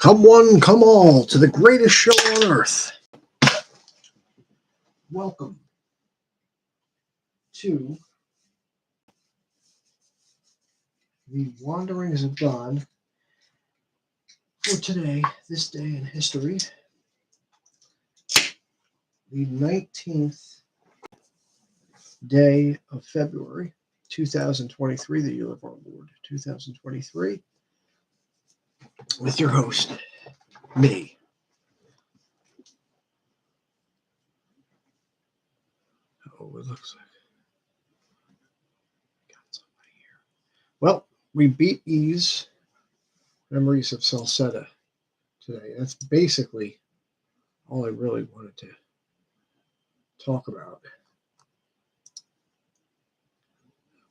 Come one, come all, to the greatest show on earth. Welcome to the Wanderings of God for today, this day in history, the 19th day of February, 2023, the year of our Lord, 2023, with your host, me. Oh, it looks like got somebody here. Well, we beat E's Memories of Celceta today. That's basically all I really wanted to talk about.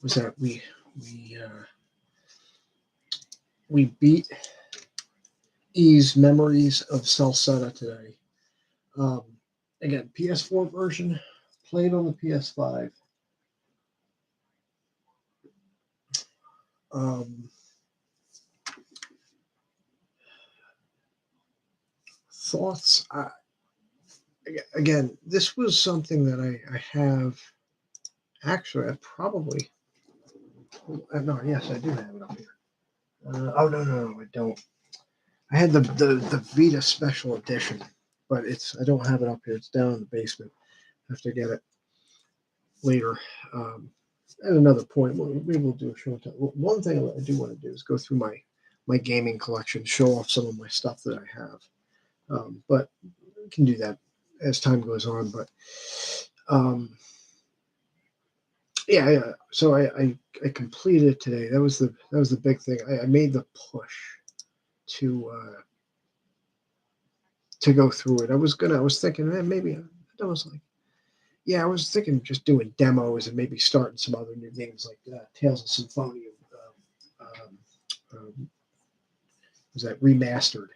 Was that we beat E's Memories of Celceta today. Again, PS4 version, played on the PS5. Thoughts? Again, this was something that I have. Actually, I probably. No, yes, I do have it up here. No, I don't. I had the Vita Special Edition, but I don't have it up here. It's down in the basement. I have to get it later. At another point, maybe we'll do a show. One thing I do want to do is go through my gaming collection, show off some of my stuff that I have. But we can do that as time goes on. But yeah. So I completed it today. That was the big thing. I made the push to go through it. I was thinking, maybe I was like. Yeah, I was thinking just doing demos and maybe starting some other new games like Tales of Symphonia. Was that remastered?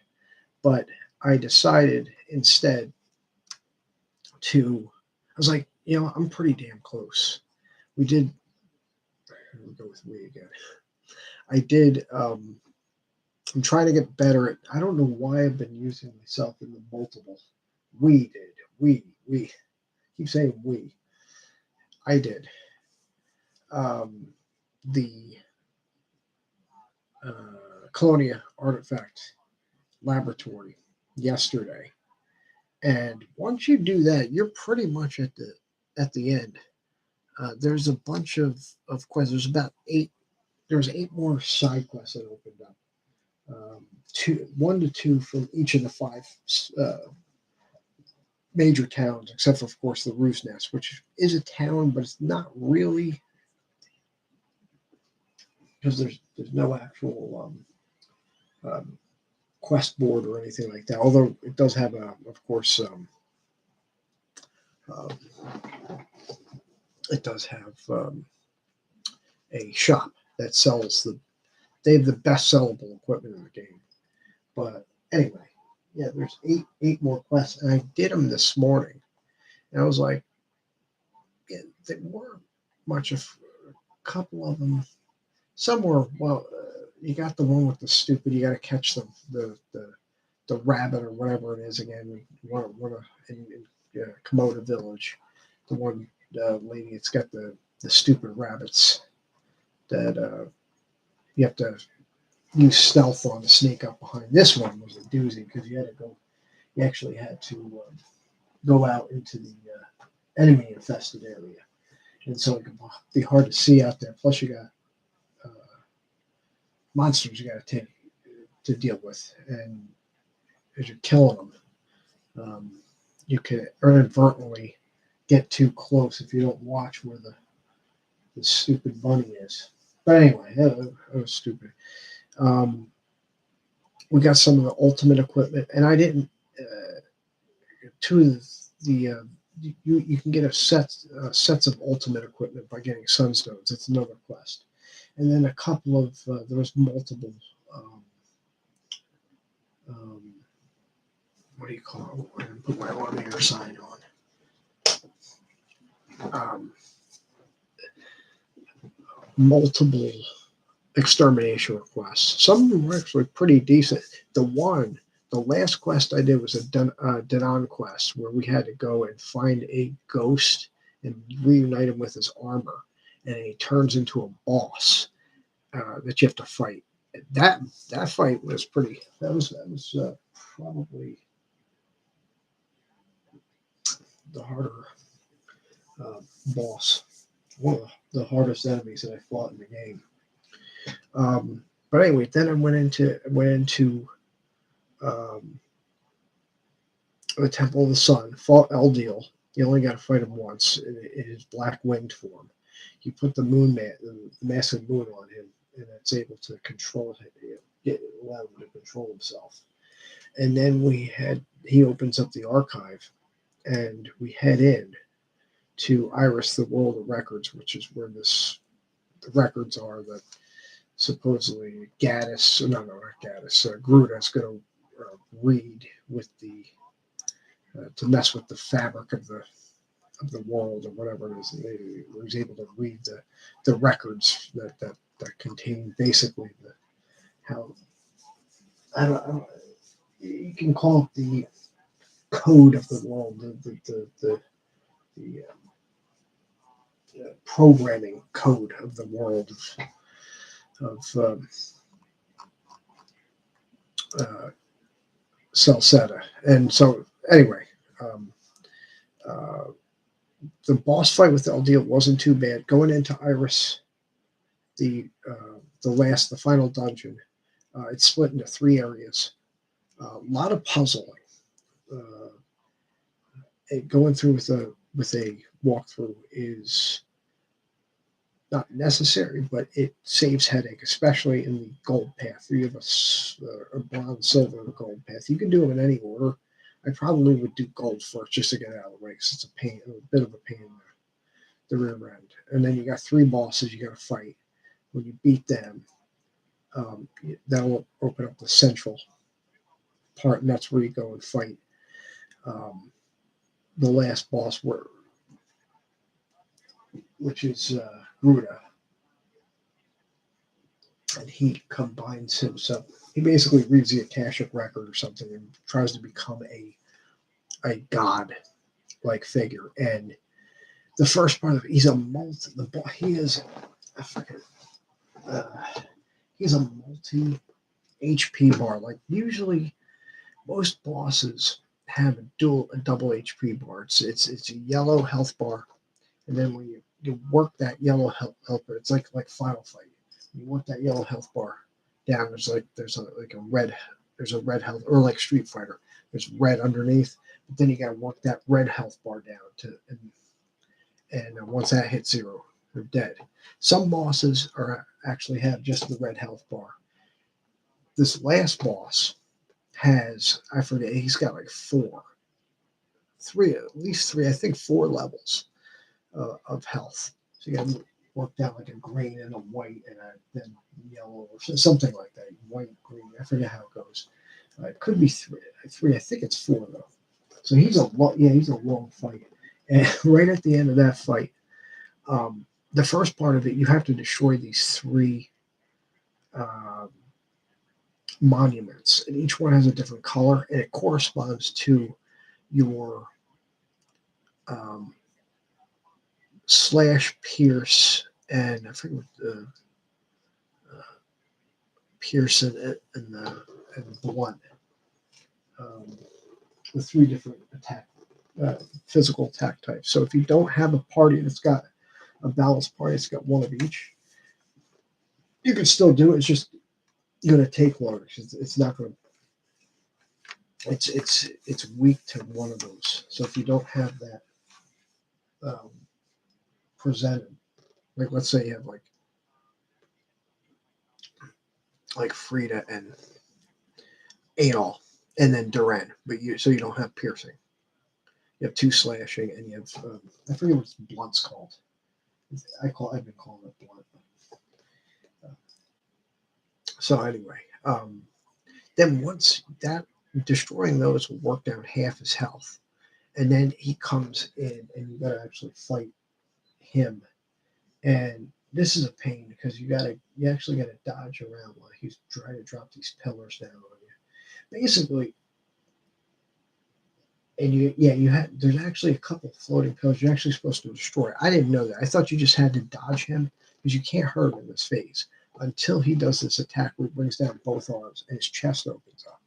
But I decided instead I was like, I'm pretty damn close. We did. We'll go with we again. I did. I'm trying to get better at. I don't know why I've been using myself in the multiple. We did. We. Keep saying we. I did. The Colonia Artifact Laboratory yesterday, and once you do that, you're pretty much at the end. There's a bunch of quests. There's about 8. There's 8 more side quests that opened up. 1 to 2 from each of the 5 major towns, except for, of course, the Roost Nest, which is a town, but it's not really, because there's no actual quest board or anything like that. Although it does have of course, it does have a shop that sells they have the best sellable equipment in the game. But anyway, yeah, there's 8 more quests, and I did them this morning, and I was like, yeah, they weren't much of a couple of them. Some were, well, you got the one with the stupid, you got to catch the rabbit or whatever it is again. In Komoda Village, the one lady, it's got the stupid rabbits that you have to use stealth on to sneak up behind. This one was a doozy because you actually had to go out into the enemy infested area, and so it could be hard to see out there. Plus, you got monsters you got to deal with, and as you're killing them, you could inadvertently get too close if you don't watch where the stupid bunny is. But anyway, that was stupid. We got some of the ultimate equipment, and I didn't. 2 of the you can get sets of ultimate equipment by getting sunstones. It's another quest, and then a couple of there was multiple. What do you call it? I'm going to put my on-air sign on. Multiple extermination requests. Some of them were actually pretty decent. The one The last quest I did was a Danon quest where we had to go and find a ghost and reunite him with his armor, and he turns into a boss that you have to fight. That fight was pretty. That was probably the harder boss, one of the hardest enemies that I fought in the game. But anyway, then I went into um, the Temple of the Sun, fought Eldiel. You only got to fight him once in his black winged form. You put the the massive moon on him, and it's able to control him, allow him to control himself. And then he opens up the archive, and we head in to Iris, the World of Records, which is where the records are that supposedly Gaddis, no, not Gaddis, Gruda's going to read with the to mess with the fabric of the world or whatever it is. He was able to read the records that contain basically how I don't you can call it the code of the world, the programming code of the world of uh, Celceta. And so anyway, um, uh, the boss fight with Eldiel wasn't too bad. Going into Iris, the final dungeon, it's split into three areas. A lot of puzzling. Uh, Going through with a walkthrough is not necessary, but it saves headache, especially in the gold path. You have a bronze, silver, and a gold path. You can do them in any order. I probably would do gold first just to get it out of the way because it's a bit of a pain in the rear end. And then you got three bosses you got to fight. When you beat them, that'll open up the central part, and that's where you go and fight the last boss, which is Gruda, and he combines himself. He basically reads the Akashic record or something and tries to become a god like figure. And the first part of it, he's a multi. He is, I forget. He's a multi HP bar. Like usually, most bosses have a double HP bar. It's a yellow health bar, and then when you work that yellow health bar, it's like Final Fight. You work that yellow health bar down. There's a red health, or like Street Fighter. There's red underneath, but then you got to work that red health bar down and once that hits zero, they're dead. Some bosses actually have just the red health bar. This last boss has, I forget, he's got like at least three, I think four levels of health. So you got to work down like a green and a white and then yellow or something like that. White, green, I forget how it goes. It could be three. I think it's four though. So he's a long fight. And right at the end of that fight, the first part of it, you have to destroy these three um, monuments, and each one has a different color, and it corresponds to your slash, pierce, and I forget what the pierce and blunt. The three different physical attack types. So if you don't have a party that's got a balanced party, it's got one of each. You can still do it. It's just going to take longer. It's not going to. It's weak to one of those. So if you don't have that um, presented, like let's say you have like Frida and Adol, and then Duran, but you don't have piercing. You have two slashing, and you have I forget what blunt's called. I've been calling it blunt. So anyway, then once that destroying those will work down half his health, and then he comes in, and you got to actually fight him. And this is a pain because you actually gotta dodge around while he's trying to drop these pillars down on you. Basically, And you had there's actually a couple floating pillars you're actually supposed to destroy. I didn't know that. I thought you just had to dodge him because you can't hurt him in this phase until he does this attack where he brings down both arms and his chest opens up.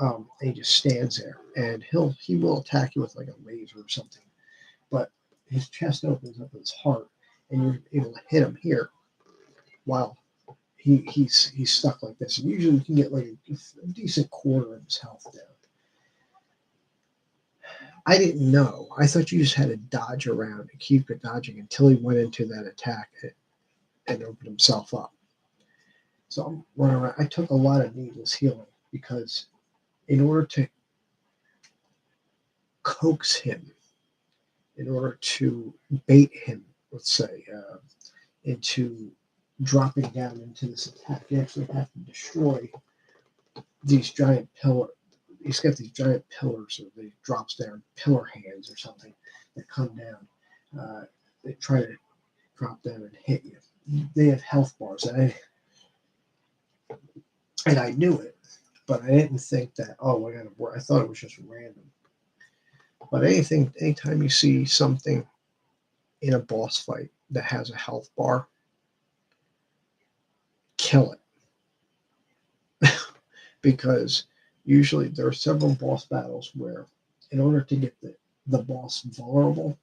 And he just stands there, and he will attack you with like a laser or something. But his chest opens up his heart, and you're able to hit him here while he's stuck like this. And usually you can get like a decent quarter of his health down. I didn't know. I thought you just had to dodge around and keep it dodging until he went into that attack and opened himself up. So I'm running around. I took a lot of needless healing because in order to coax him, in order to bait him, let's say, into dropping down into this attack, you actually have to destroy these giant pillars. He's got these giant pillars, or they drops down pillar hands or something that come down. They try to drop down and hit you. They have health bars, and I knew it, but I didn't think that. Oh, I got to work. I thought it was just random. But anytime you see something in a boss fight that has a health bar, kill it, because usually there are several boss battles where, in order to get the boss vulnerable,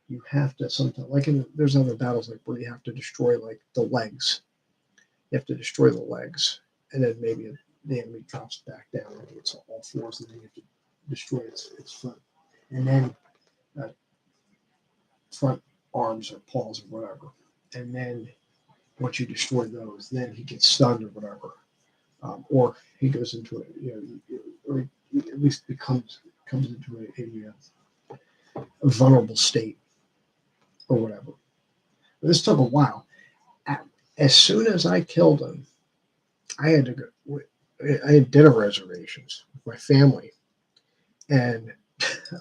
you have to sometimes there's other battles like where you have to destroy like the legs. You have to destroy the legs, and then maybe the enemy drops back down and it's all fours, and then you have to destroy its foot, and then front arms or paws or whatever. And then once you destroy those, then he gets stunned or whatever, or he goes into it, or he at least comes into a vulnerable state or whatever. But this took a while. As soon as I killed him, I had to go. I had dinner reservations with my family, and it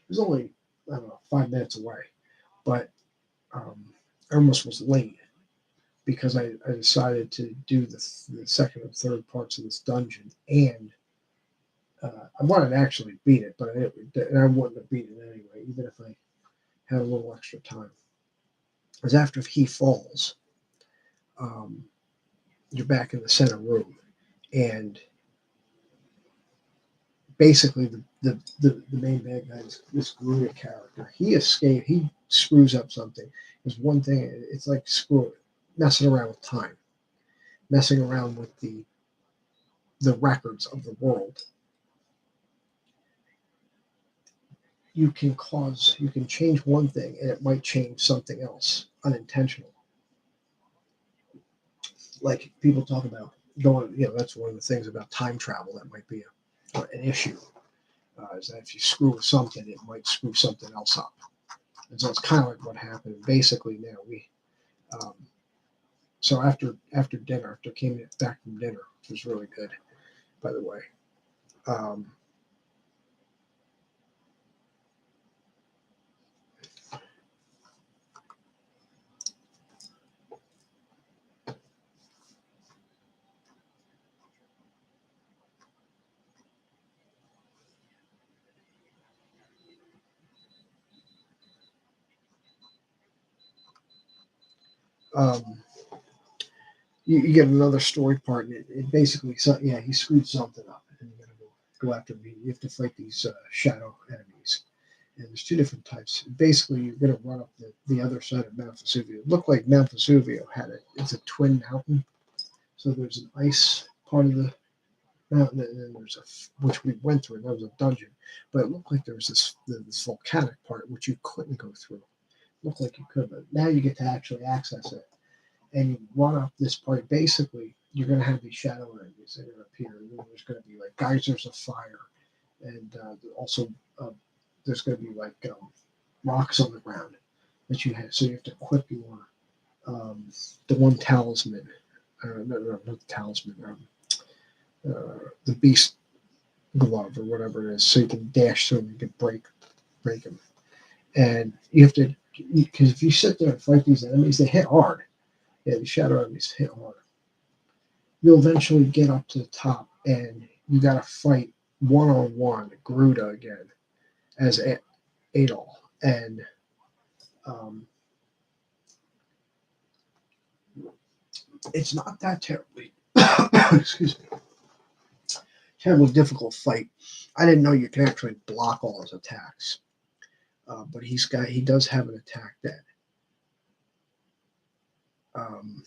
was only, I don't know, 5 minutes away, but I almost was late because I decided to do the second and third parts of this dungeon, and I wanted to actually beat it, but I wouldn't have beaten it anyway, even if I had a little extra time. Because after he falls, um, you're back in the center room, and basically the main bad guy is this Garuda character. He escaped. He screws up something. There's one thing. It's like messing around with time, messing around with the records of the world. You can change one thing, and it might change something else unintentional. Like people talk about going. That's one of the things about time travel that might be an issue. Is that if you screw with something, it might screw something else up. And so it's kind of like what happened. Basically, now um, so after dinner, after came back from dinner, which was really good, by the way. Um, um, you get another story part, and it basically, he screwed something up, and you got to go after him. You have to fight these shadow enemies, and there's two different types. Basically, you're going to run up the other side of Mount Vesuvio. It looked like Mount Vesuvio it's a twin mountain, so there's an ice part of the mountain, and then which we went through, and that was a dungeon. But it looked like there was this volcanic part which you couldn't go through. It looked like you could, but now you get to actually access it, and you run up this part. Basically, you're going to have these shadow enemies that are going to appear, and then there's going to be like geysers of fire, and also there's going to be like rocks on the ground that you have. So you have to equip your the one talisman, no, not the talisman, the beast glove or whatever it is, so you can dash through them, you can break them, and you have to, because if you sit there and fight these enemies, they hit hard. Yeah, the shadow enemies hit hard. You'll eventually get up to the top, and you got to fight one-on-one Garuda again, as Adol, and um, it's not that terribly excuse me, terribly difficult fight. I didn't know you can actually block all his attacks, but he does have an attack that um,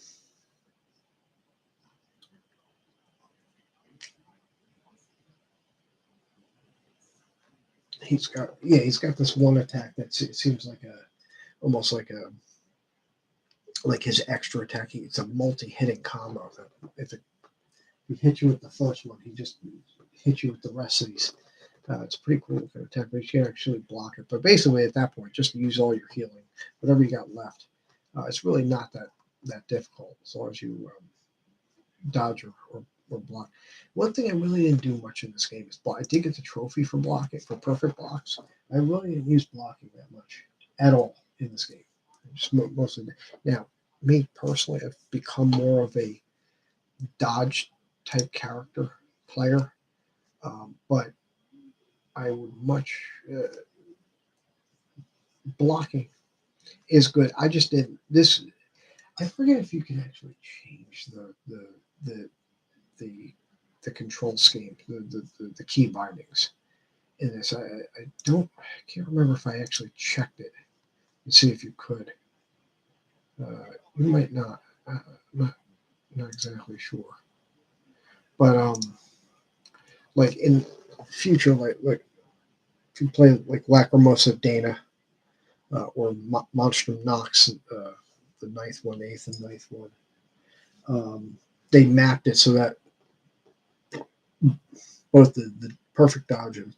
he's got this one attack that seems like a almost like his extra attack. It's a multi-hitting combo. If he hits you with the first one, he just hits you with the rest of these. It's pretty cool kind of attack, but you can actually block it. But basically, at that point, just use all your healing, whatever you got left. It's really not that difficult as long as you dodge or block. One thing I really didn't do much in this game is block. I did get the trophy for blocking for perfect blocks. I really didn't use blocking that much at all in this game. Just mostly now, me personally, I've become more of a dodge type character player, but I would much blocking is good. I just didn't this. I forget if you can actually change the the the control scheme, the key bindings in this. I don't. I can't remember if I actually checked it and see if you could. You might not. I'm not exactly sure, but like in future, like if you play like Lacrimosa Dana or Monster Nox, the ninth one, eighth, and ninth one, they mapped it so that both the perfect dodge and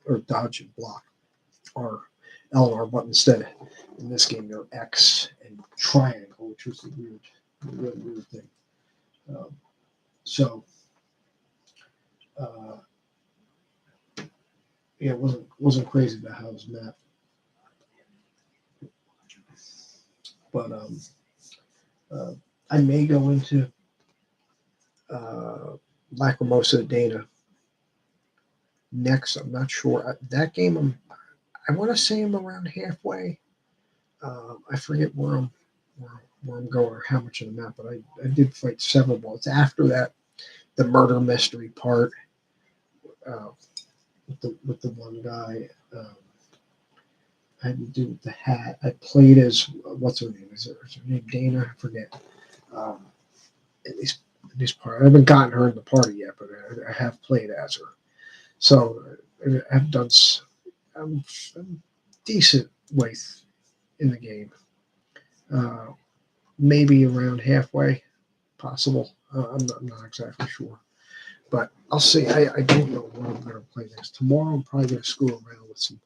or dodge and block are L and R, but instead in this game they're X and triangle, which was a really weird thing. Um, so uh, yeah, it wasn't crazy about how it was mapped, but uh, I may go into uh, Lacrimosa Dana next. I'm not sure. That game, I want to say I'm around halfway. I forget where I'm going or how much of the map, but I did fight several balls. After that, the murder mystery part uh, with the one guy. I had to do with the hat. I played as what's her name? Is her name Dana? I forget. Um, at least in this part, I haven't gotten her in the party yet, but I have played as her. So I've done. I'm decent way in the game. Uh, Maybe around halfway, possible. I'm not exactly sure, but I'll see. I don't know what I'm going to play next. Tomorrow, I'm probably going to screw around with some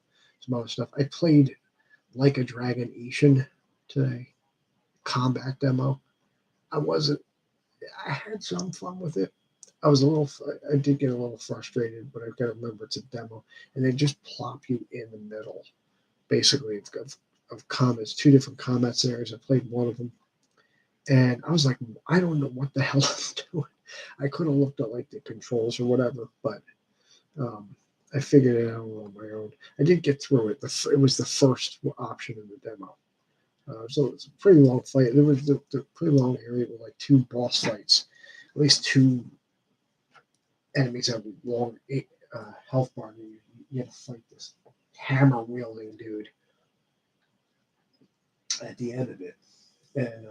other stuff. I played Like a Dragon Ishin today, combat demo. I wasn't. I had some fun with it. I was a little. I did get a little frustrated, but I've got to remember it's a demo, and they just plop you in the middle, basically of comments, two different combat scenarios. I played one of them, and I was like, I don't know what the hell I'm doing. I could have looked at like the controls or whatever, but um, I figured it out on my own. I did get through it. It was the first option in the demo. So it's a pretty long fight. There was the pretty long area with like two boss fights, at least two enemies have long health bar. You had to fight this hammer wielding dude at the end of it, and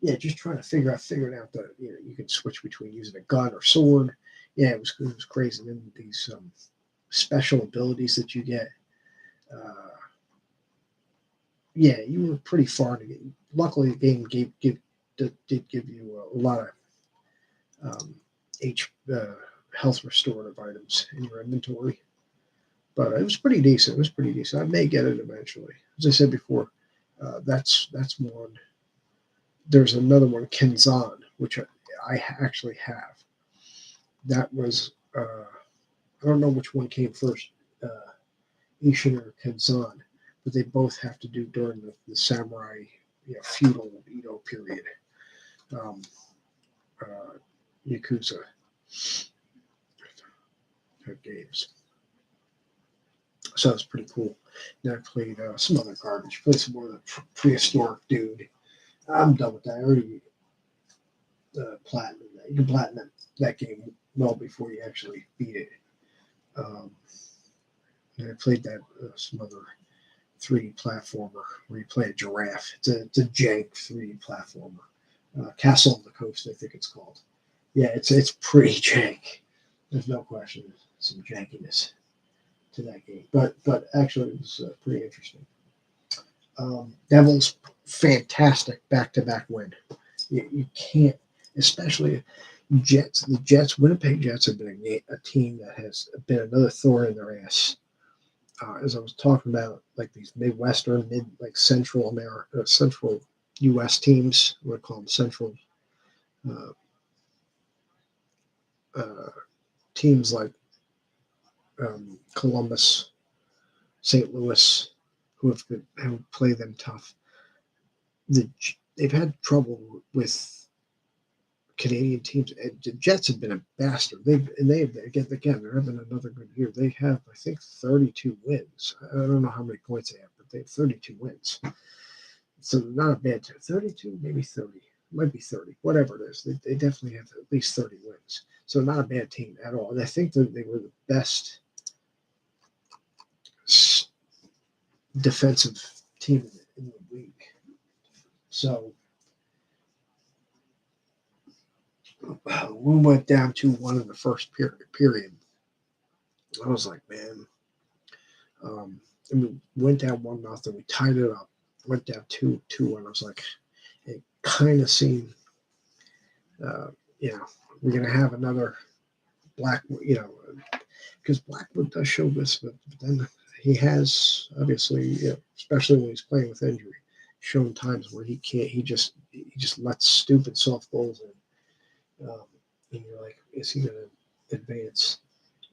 yeah, just trying to figuring out that you can switch between using a gun or sword. Yeah, it was crazy. And then these special abilities that you get. Uh, yeah, you were pretty far to get. Luckily, the game did give you a lot of H health restorative items in your inventory, but it was pretty decent. It was pretty decent. I may get it eventually. As I said before, that's one. There's another one, Kenzan, which I actually have. That was I don't know which one came first, Ishin or Kenzan, but they both have to do during the samurai feudal Edo period. Um, uh, Yakuza type games. So it was pretty cool. Then I played some other garbage. Played some more of the prehistoric dude. I'm done with that. I already platinum that. You can platinum that game well before you actually beat it. Um, and I played that some other 3D platformer where you play a giraffe. It's a jank 3D platformer. Castle on the Coast, I think it's called. Yeah, it's pretty jank. There's no question. Some jankiness to that game, but actually it was pretty interesting. Devils fantastic back to back win. You can't, especially Jets. The Jets, Winnipeg Jets, have been a team that has been another thorn in their ass. As I was talking about, like these Midwestern, like Central America, Central U.S. teams, we call them Central uh, uh, teams like Columbus, St. Louis, who play them tough. They've had trouble with Canadian teams. And the Jets have been a bastard. They've again they're having another good year. They have I think 32 wins. I don't know how many points they have, but they have 32 wins. So not a bad team. 32, maybe 30. Might be 30. Whatever it is, they definitely have at least 30 wins. So not a bad team at all. And I think that they were the best defensive team in the league. So we went down 2-1 in the first period. I was like, man, and we went down 1-0. We tied it up. Went down 2-1. I was like, it kind of seemed, uh, we're gonna have another Blackwood, because Blackwood does show this, but then he has obviously, especially when he's playing with injury, shown times where he can't. He just lets stupid soft goals in, and you're like, is he gonna advance?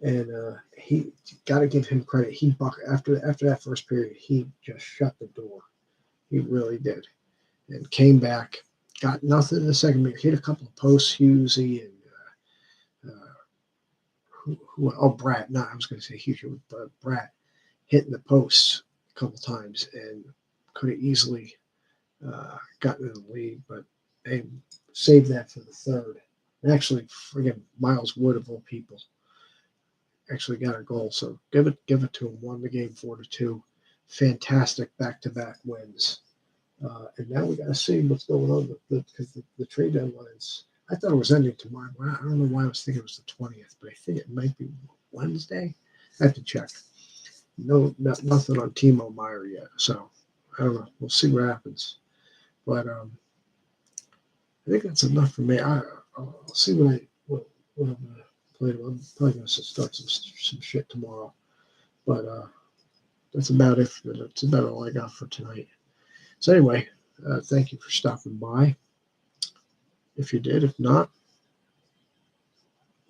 And he got to give him credit. He after that first period, he just shut the door. He really did, and came back. Got nothing in the second period. Hit a couple of posts, Husey and Bratt. No, I was going to say Hughes, but Bratt hitting the posts a couple times and could have easily gotten in the lead, but they saved that for the third. And actually, friggin' Miles Wood of all people actually got a goal. So give it to him. Won the game 4-2. Fantastic back-to-back wins. And now we got to see what's going on because the trade deadlines. I thought it was ending tomorrow. I don't know why I was thinking it was the 20th, but I think it might be Wednesday. I have to check. Nothing on Timo Meyer yet, so I don't know. We'll see what happens. But I think that's enough for me. I'll see what I'm going to play. I'm probably going to start some shit tomorrow. But that's about it. That's about all I got for tonight. So anyway, thank you for stopping by. If you did, if not,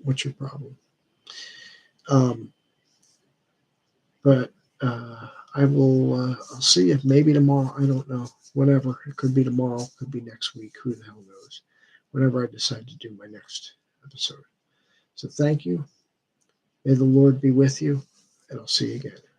what's your problem? But I will. I'll see you maybe tomorrow. I don't know. Whatever. It could be tomorrow. Could be next week. Who the hell knows? Whenever I decide to do my next episode. So thank you. May the Lord be with you, and I'll see you again.